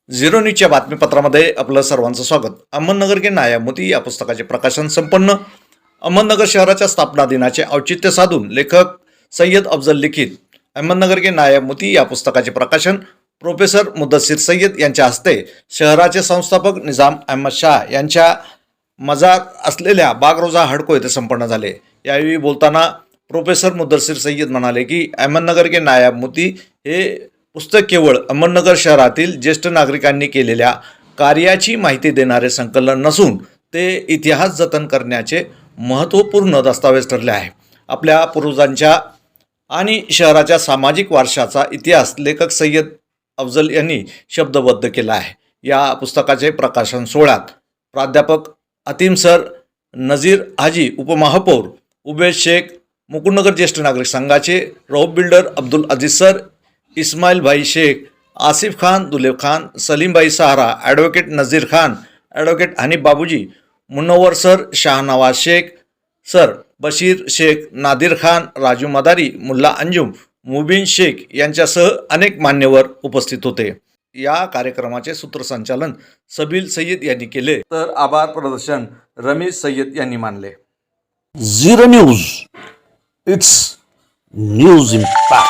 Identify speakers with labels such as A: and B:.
A: Zero न्यूजच्या बातमीपत्रामध्ये आपलं सर्वांचं स्वागत। अहमदनगर के न्यायमूर्ती या पुस्तकाचे प्रकाशन संपन्न। अहमदनगर शहराच्या स्थापना दिनाचे औचित्य साधून लेखक सय्यद अफजल लिखित अहमदनगर के न्यायमूर्ती या पुस्तकाचे प्रकाशन प्रोफेसर मुदस्सिर सय्यद यांच्या हस्ते शहराचे संस्थापक निजाम अहमद शाह यांच्या मजार असलेल्या बागरोजा हडको येथे संपन्न झाले। यावेळी बोलताना प्रोफेसर मुदस्सिर सय्यद म्हणाले की अहमदनगर के न्यायमूर्ती हे पुस्तक केवळ अहमदनगर शहरातील ज्येष्ठ नागरिकांनी केलेल्या कार्याची माहिती देणारे संकलन नसून ते इतिहास जतन करण्याचे महत्त्वपूर्ण दस्तावेज ठरले आहे। आपल्या पूर्वजांच्या आणि शहराच्या सामाजिक वारशाचा इतिहास लेखक सय्यद अफजल यांनी शब्दबद्ध केला आहे। या पुस्तकाचे प्रकाशन सोहळ्यात प्राध्यापक अतीम सर, नजीर हाजी उपमहापौर, उबेद शेख, मुकुंदनगर ज्येष्ठ नागरिक संघाचे रऊफ बिल्डर अब्दुल अजीज सर, इस्माइल भाई शेख, आसिफ खान, दुलेब खान, सलीम भाई सहारा, ॲडव्होकेट नजीर खान, ॲडव्होकेट हनीफ बाबूजी, मुनव्वर सर, शाहनवाज शेख सर, बशीर शेख, नादिर खान, राजू मदारी, मुल्ला अंजुम, मुबीन शेख यांच्यासह अनेक मान्यवर उपस्थित होते। या कार्यक्रमाचे सूत्रसंचालन सबील सय्यद यांनी केले तर आभार प्रदर्शन रमीज सय्यद यांनी मानले।
B: Zero News. It's news impact.